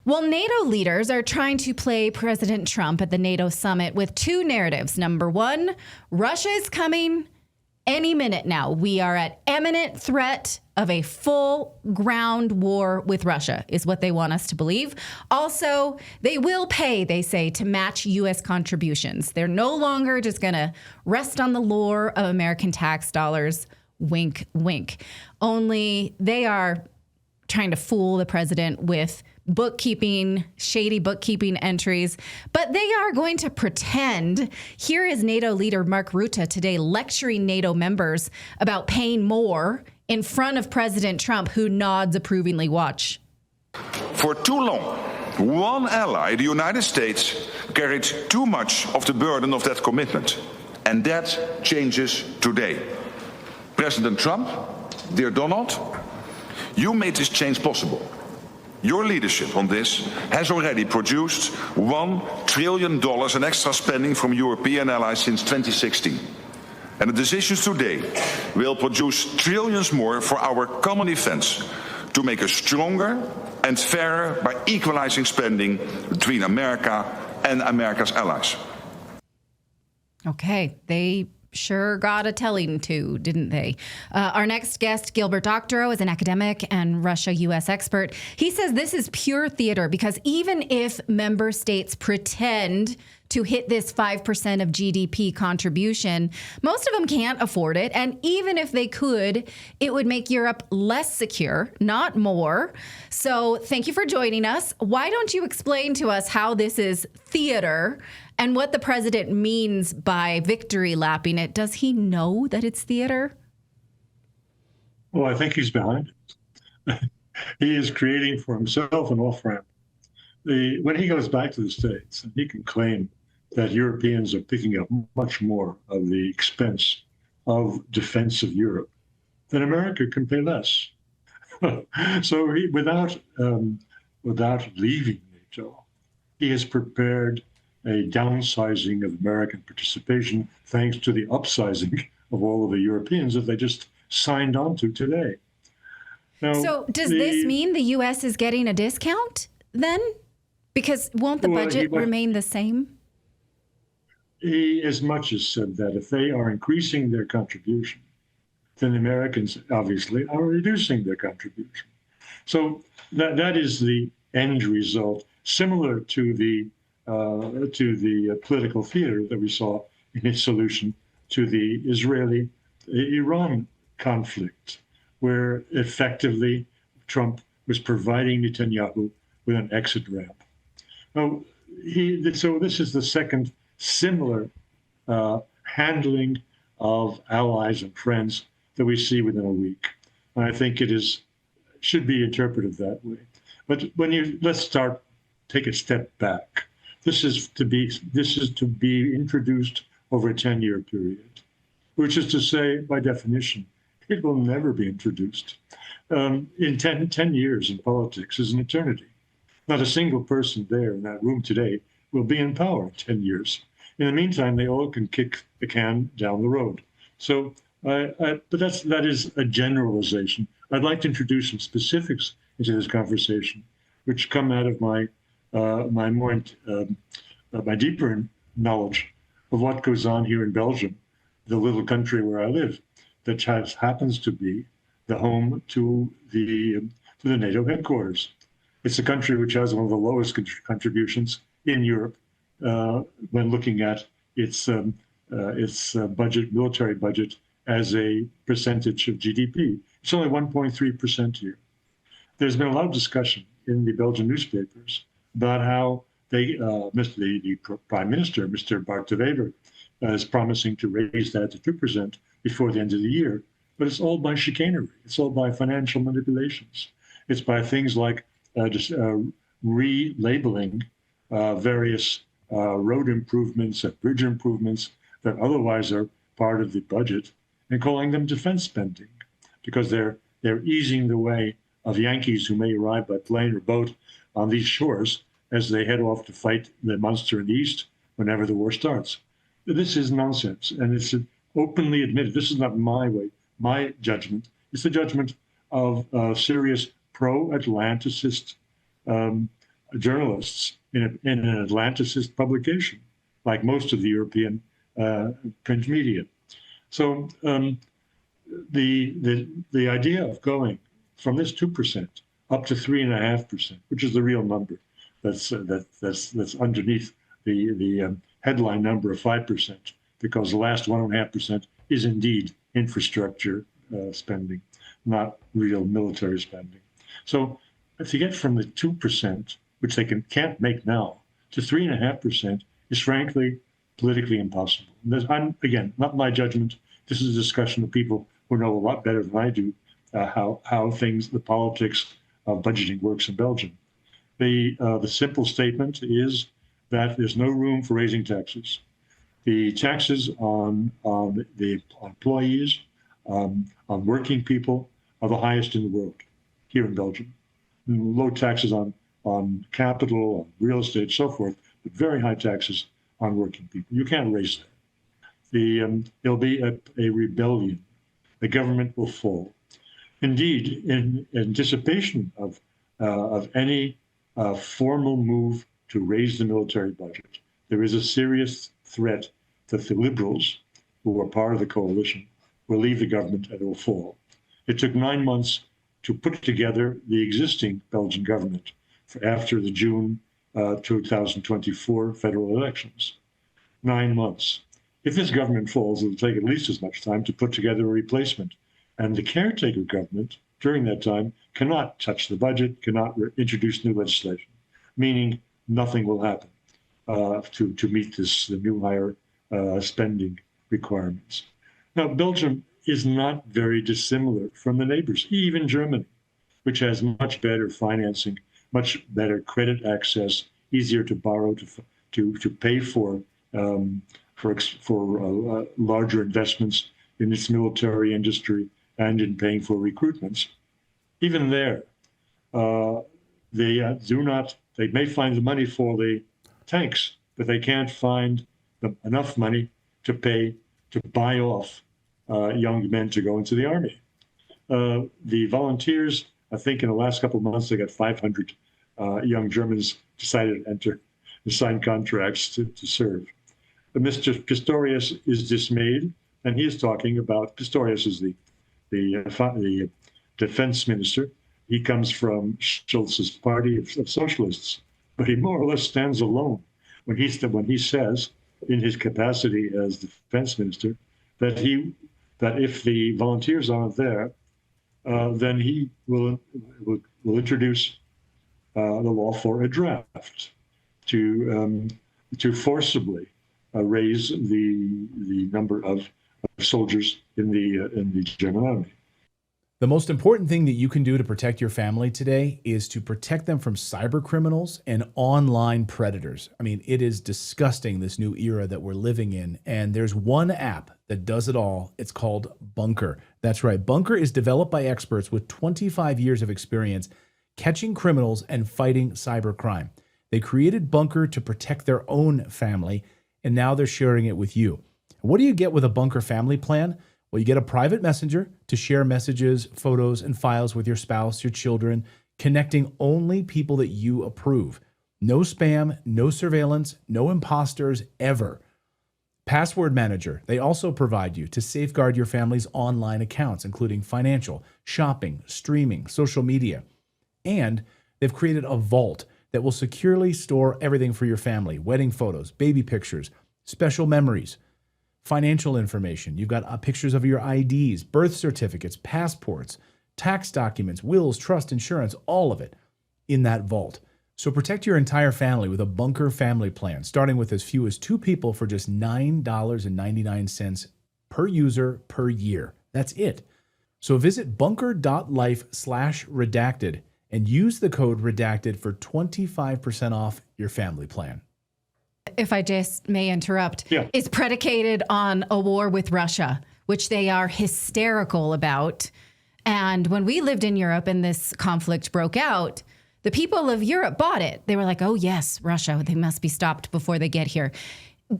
Well, NATO leaders are trying to play President Trump at the NATO summit with two narratives. Number one, Russia is coming any minute now. We are at imminent threat of a full ground war with Russia, is what they want us to believe. Also, they will pay, they say, to match U.S. contributions. They're no longer just going to rest on the lure of American tax dollars. Wink, wink. Only they are trying to fool the president with bookkeeping, shady bookkeeping entries, but they are going to pretend. Here is NATO leader Mark Rutte today lecturing NATO members about paying more in front of President Trump, who nods approvingly. Watch. For too long, one ally, the United States, carried too much of the burden of that commitment. And that changes today. President Trump, dear Donald, you made this change possible. Your leadership on this has already produced $1 trillion in extra spending from European allies since 2016. And the decisions today will produce trillions more for our common defense to make us stronger and fairer by equalizing spending between America and America's allies. Okay, they sure got a telling to, didn't they? Our next guest, Gilbert Doctorow, is an academic and Russia-U.S. expert. He says this is pure theater because even if member states pretend to hit this 5% of GDP contribution, most of them can't afford it. And even if they could, it would make Europe less secure, not more. So thank you for joining us. Why don't you explain to us how this is theater and what the president means by victory lapping it? Does he know that it's theater? Well, I think he's behind it. He is creating for himself an off-ramp. When he goes back to the States, he can claim that Europeans are picking up much more of the expense of defense of Europe, then America can pay less. So without leaving NATO, he has prepared a downsizing of American participation thanks to the upsizing of all of the Europeans that they just signed on to today. Now, so does this mean the U.S. is getting a discount then? Because won't the budget remain the same? He as much as said that if they are increasing their contribution, then the Americans obviously are reducing their contribution. So that is the end result, similar to the political theater that we saw in its solution to the Israeli-Iran conflict, where effectively Trump was providing Netanyahu with an exit ramp. Now, so this is the second similar handling of allies and friends that we see within a week. And I think it should be interpreted that way. But let's take a step back. This is to be introduced over a 10-year period, which is to say, by definition, it will never be introduced. In 10 years in politics is an eternity. Not a single person there in that room today will be in power in 10 years. In the meantime, they all can kick the can down the road. So, but that is a generalization. I'd like to introduce some specifics into this conversation, which come out of my deeper knowledge of what goes on here in Belgium, the little country where I live, that happens to be the home to the NATO headquarters. It's a country which has one of the lowest contributions in Europe when looking at its budget, military budget, as a percentage of GDP. It's only 1.3% here. There's been a lot of discussion in the Belgian newspapers about how the Prime Minister, Mr. Bart de Wever, is promising to raise that to 2% before the end of the year. But it's all by chicanery. It's all by financial manipulations. It's by things like just relabeling various road improvements and bridge improvements that otherwise are part of the budget and calling them defense spending, because they're easing the way of Yankees who may arrive by plane or boat on these shores as they head off to fight the monster in the East whenever the war starts. This is nonsense, and it's openly admitted. This is not my judgment. It's the judgment of serious pro-Atlanticist journalists in an Atlanticist publication, like most of the European print media. So the idea of going from this 2% up to 3.5%, which is the real number, that's underneath the headline number of 5%, because the last 1.5% is indeed infrastructure spending, not real military spending. So to get from the 2%, which they can't make now, to 3.5% is frankly politically impossible. Again, not my judgment. This is a discussion of people who know a lot better than I do how the politics of budgeting works in Belgium. The simple statement is that there's no room for raising taxes. The taxes on the employees, on working people, are the highest in the world here in Belgium. Low taxes on capital, on real estate, so forth, but very high taxes on working people. You can't raise that. There'll be a rebellion. The government will fall. Indeed, in anticipation of any formal move to raise the military budget, there is a serious threat that the Liberals, who are part of the coalition, will leave the government and it will fall. It took 9 months to put together the existing Belgian government for after the June 2024 federal elections. 9 months. If this government falls, it'll take at least as much time to put together a replacement. And the caretaker government, during that time, cannot touch the budget, cannot introduce new legislation, meaning nothing will happen to meet the new higher spending requirements. Now, Belgium is not very dissimilar from the neighbors, even Germany, which has much better financing, much better credit access, easier to borrow, to pay for larger investments in its military industry and in paying for recruitments. Even there, they may find the money for the tanks, but they can't find enough money to buy off young men to go into the army. The volunteers, I think in the last couple of months, they got 500 young Germans decided to enter and sign contracts to serve. But Mr. Pistorius is dismayed, and he is talking about, Pistorius is the defense minister. He comes from Schulz's party of socialists, but he more or less stands alone when he says, in his capacity as defense minister, that if the volunteers aren't there, then he will introduce the law for a draft to forcibly raise the number of soldiers in the German army. The most important thing that you can do to protect your family today is to protect them from cyber criminals and online predators. I mean, it is disgusting, this new era that we're living in. And there's one app that does it all. It's called Bunker. That's right. Bunker is developed by experts with 25 years of experience catching criminals and fighting cybercrime. They created Bunker to protect their own family, and now they're sharing it with you. What do you get with a Bunker family plan? Well, you get a private messenger to share messages, photos, and files with your spouse, your children, connecting only people that you approve. No spam, no surveillance, no imposters ever. Password manager, they also provide you to safeguard your family's online accounts, including financial, shopping, streaming, social media. And they've created a vault that will securely store everything for your family: wedding photos, baby pictures, special memories, financial information. You've got pictures of your IDs, birth certificates, passports, tax documents, wills, trust, insurance, all of it in that vault. So protect your entire family with a Bunker family plan, starting with as few as 2 people for just $9.99 per user per year. That's it. So visit bunker.life/redacted and use the code redacted for 25% off your family plan. If I just may interrupt, Yeah. is predicated on a war with Russia, which they are hysterical about. And when we lived in Europe and this conflict broke out, the people of Europe bought it. They were like, oh, yes, Russia, they must be stopped before they get here.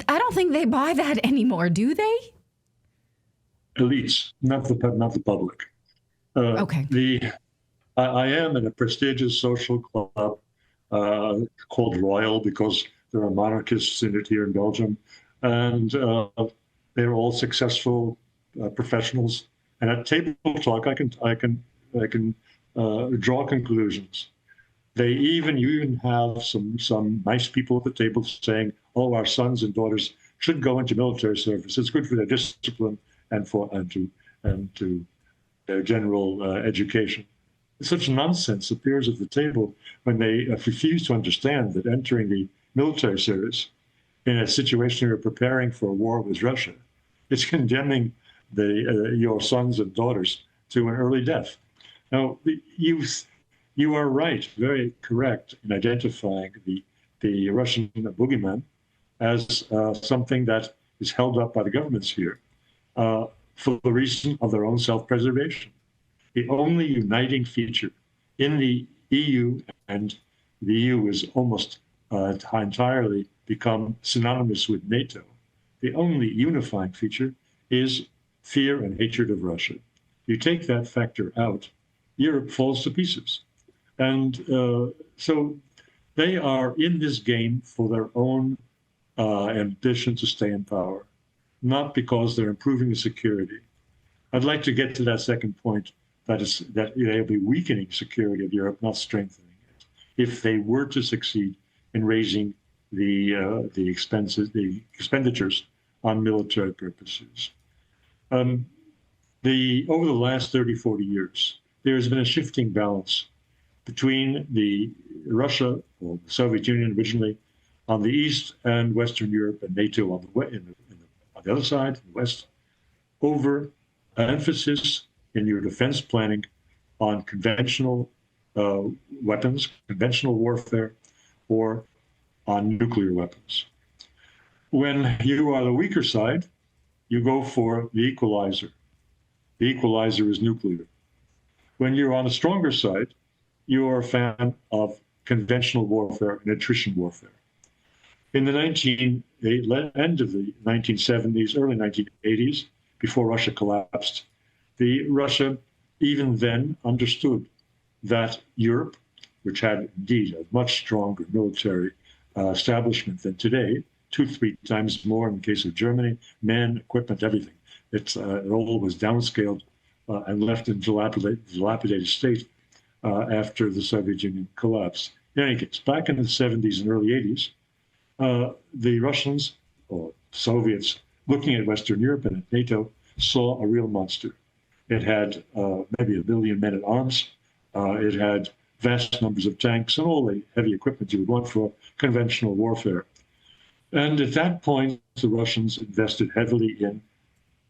I don't think they buy that anymore, do they? Elites, not the public. Okay. I am in a prestigious social club called royal because there are monarchists in it here in Belgium, and they're all successful professionals. And at table talk, I can draw conclusions. You even have some nice people at the table saying, "Oh, our sons and daughters should go into military service. It's good for their discipline and to their general education." Such nonsense appears at the table when they refuse to understand that entering the military service in a situation where you're preparing for a war with Russia is condemning your sons and daughters to an early death. Now, you are right, very correct in identifying the Russian boogeyman as something that is held up by the governments here for the reason of their own self-preservation. The only uniting feature in the EU, and the EU is almost entirely become synonymous with NATO, the only unifying feature is fear and hatred of Russia. You take that factor out, Europe falls to pieces. And so they are in this game for their own ambition to stay in power, not because they're improving the security. I'd like to get to that second point, that they'll be weakening security of Europe, not strengthening it, if they were to succeed in raising the expenditures on military purposes. Over the last 30, 40 years, there has been a shifting balance between Russia, or the Soviet Union originally, on the east, and Western Europe and NATO on the other side, the west, over an emphasis in your defense planning on conventional weapons, conventional warfare, or on nuclear weapons. When you are the weaker side, you go for the equalizer. The equalizer is nuclear. When you're on the stronger side, you are a fan of conventional warfare and attrition warfare. In the end of the 1970s, early 1980s, before Russia collapsed, Russia even then understood that Europe, which had indeed a much stronger military establishment than today, 2-3 times more in the case of Germany, men, equipment, everything. It all was downscaled and left in dilapidated state after the Soviet Union collapsed. In any case, back in the 70s and early 80s, the Russians, or Soviets, looking at Western Europe and at NATO, saw a real monster. It had maybe 1 billion men at arms. It had vast numbers of tanks and all the heavy equipment you would want for conventional warfare. And at that point, the Russians invested heavily in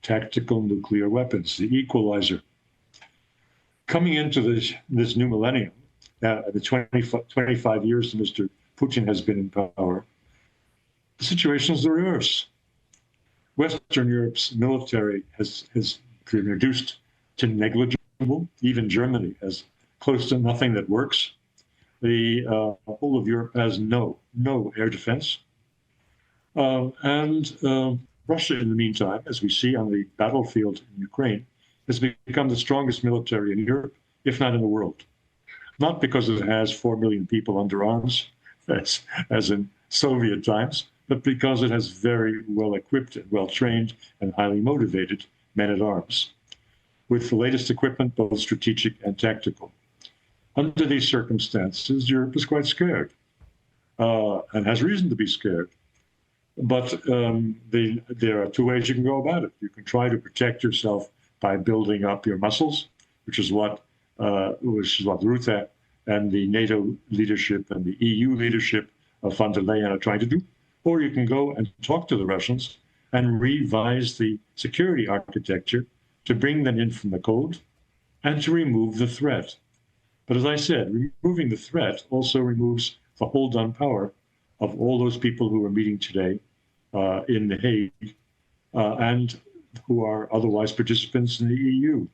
tactical nuclear weapons, the equalizer. Coming into this new millennium, the 25 years that Mr. Putin has been in power, the situation is the reverse. Western Europe's military has been reduced to negligible. Even Germany has close to nothing that works. The whole of Europe has no air defense. And Russia, in the meantime, as we see on the battlefield in Ukraine, has become the strongest military in Europe, if not in the world. Not because it has 4 million people under arms, as in Soviet times, but because it has very well equipped and well trained and highly motivated men at arms, with the latest equipment, both strategic and tactical. Under these circumstances, Europe is quite scared and has reason to be scared. But there are 2 ways you can go about it. You can try to protect yourself by building up your muscles, which is what Rutte and the NATO leadership and the EU leadership of von der Leyen are trying to do. Or you can go and talk to the Russians and revise the security architecture to bring them in from the cold and to remove the threat. But as I said, removing the threat also removes the hold-on power of all those people who are meeting today in The Hague and who are otherwise participants in the EU.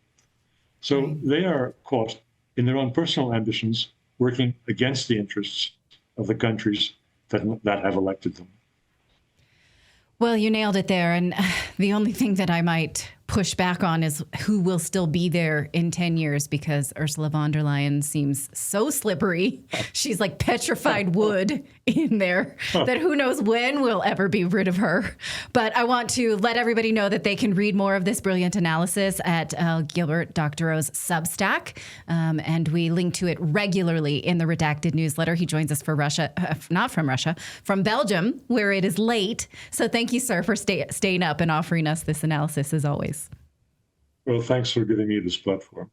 So they are caught in their own personal ambitions, working against the interests of the countries that have elected them. Well, you nailed it there. And the only thing that I might push back on is who will still be there in 10 years, because Ursula von der Leyen seems so slippery. She's like petrified wood in there that who knows when we'll ever be rid of her. But I want to let everybody know that they can read more of this brilliant analysis at Gilbert Doctorow's Substack. And we link to it regularly in the Redacted newsletter. He joins us for Russia, not from Russia, from Belgium, where it is late. So thank you, sir, for staying up and offering us this analysis as always. Well, thanks for giving me this platform.